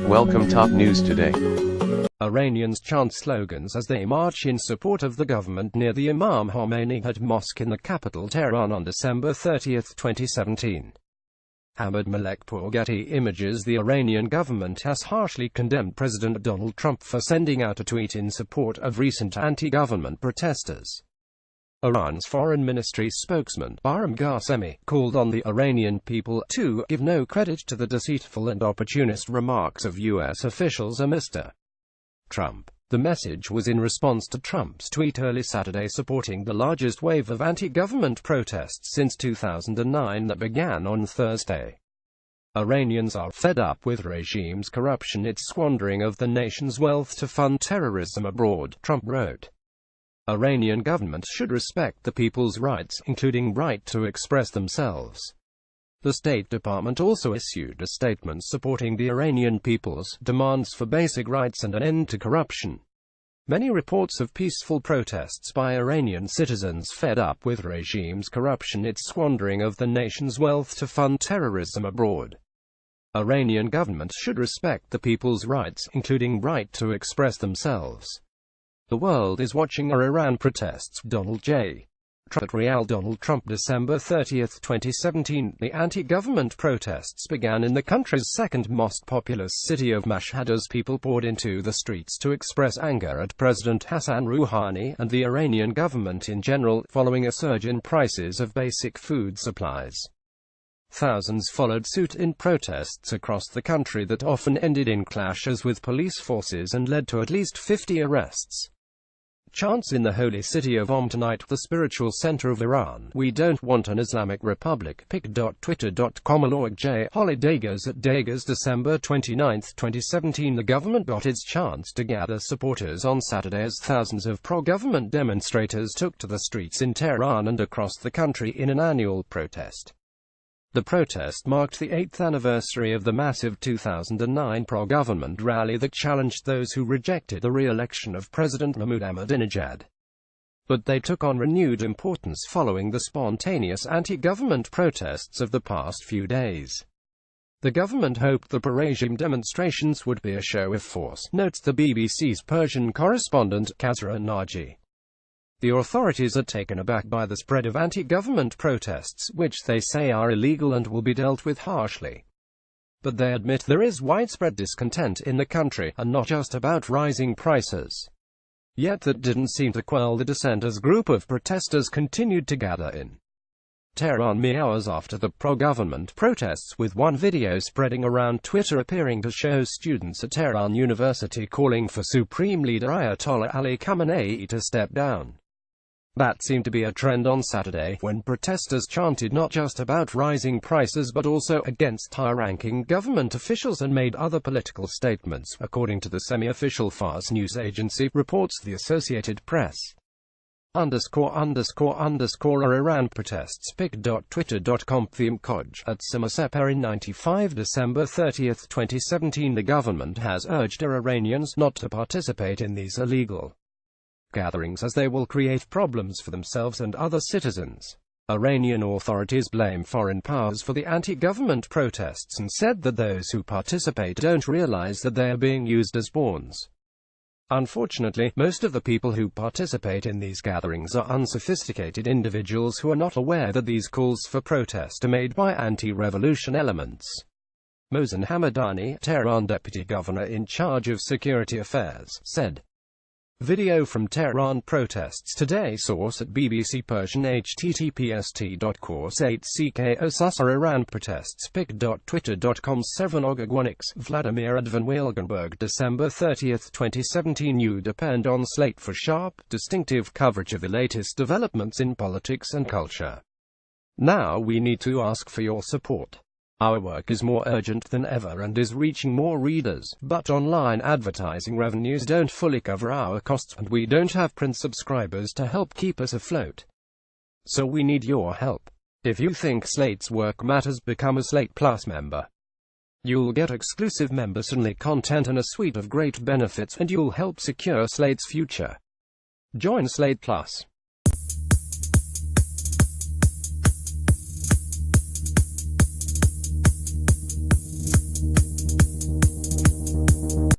Welcome top news today. Iranians chant slogans as they march in support of the government near the Imam Khomeini mosque in the capital Tehran on December 30, 2017. MALEKPOURGetty Images The Iranian government has harshly condemned President Donald Trump for sending out a tweet in support of recent anti-government protesters. Iran's foreign ministry spokesman, Imam Khomeini, called on the Iranian people to give no credit to the deceitful and opportunist remarks of U.S. officials or Mr. Trump. The message was in response to Trump's tweet early Saturday supporting the largest wave of anti-government protests since 2009 that began on Thursday. Iranians are fed up with regime's corruption, its squandering of the nation's wealth to fund terrorism abroad, Trump wrote. Iranian government should respect the people's rights, including right to express themselves. The State Department also issued a statement supporting the Iranian people's demands for basic rights and an end to corruption. Many reports of peaceful protests by Iranian citizens fed up with regime's corruption, its squandering of the nation's wealth to fund terrorism abroad. Iranian government should respect the people's rights, including right to express themselves. The world is watching our Iran protests. Donald J. Trump at Real Donald Trump December 30, 2017. The anti-government protests began in the country's second most populous city of Mashhad as people poured into the streets to express anger at President Hassan Rouhani and the Iranian government in general, following a surge in prices of basic food supplies. Thousands followed suit in protests across the country that often ended in clashes with police forces and led to at least 50 arrests. Chants in the holy city of tonight, the spiritual center of Iran. We don't want an Islamic Republic. Pic.twitter.com MALEKPOURGetty Holidays at Dagas December 29, 2017. The government got its chance to gather supporters on Saturday as thousands of pro-government demonstrators took to the streets in Tehran and across the country in an annual protest. The protest marked the 8th anniversary of the massive 2009 pro-government rally that challenged those who rejected the re-election of President Mahmoud Ahmadinejad. But they took on renewed importance following the spontaneous anti-government protests of the past few days. The government hoped the pro-regime demonstrations would be a show of force, notes the BBC's Persian correspondent, Kazra Naji. The authorities are taken aback by the spread of anti-government protests, which they say are illegal and will be dealt with harshly. But they admit there is widespread discontent in the country, and not just about rising prices. Yet that didn't seem to quell the dissent as a group of protesters continued to gather in Tehran mere hours after the pro-government protests, with one video spreading around Twitter appearing to show students at Tehran University calling for Supreme Leader Ayatollah Ali Khamenei to step down. That seemed to be a trend on Saturday, when protesters chanted not just about rising prices but also against high-ranking government officials and made other political statements, according to the semi-official Fars news agency, reports the Associated Press. Our Iran protests. Pic.twitter.com Imam Khomeini at Simaseperi 95 December 30, 2017. The government has urged Iranians not to participate in these illegal gatherings as they will create problems for themselves and other citizens. Iranian authorities blame foreign powers for the anti-government protests and said that those who participate don't realize that they are being used as pawns. Unfortunately, most of the people who participate in these gatherings are unsophisticated individuals who are not aware that these calls for protest are made by anti-revolution elements. Mohsen Hamadani, Tehran deputy governor in charge of security affairs, said. Video from Tehran protests today. Source at BBC Persian https://course8ck Iran protests. Pic.twitter.com Sevanogagwanix Vladimir Advan December 30, 2017. You depend on Slate for sharp, distinctive coverage of the latest developments in politics and culture. Now we need to ask for your support. Our work is more urgent than ever and is reaching more readers, but online advertising revenues don't fully cover our costs and we don't have print subscribers to help keep us afloat. So we need your help. If you think Slate's work matters, become a Slate Plus member. You'll get exclusive members-only content and a suite of great benefits, and you'll help secure Slate's future. Join Slate Plus.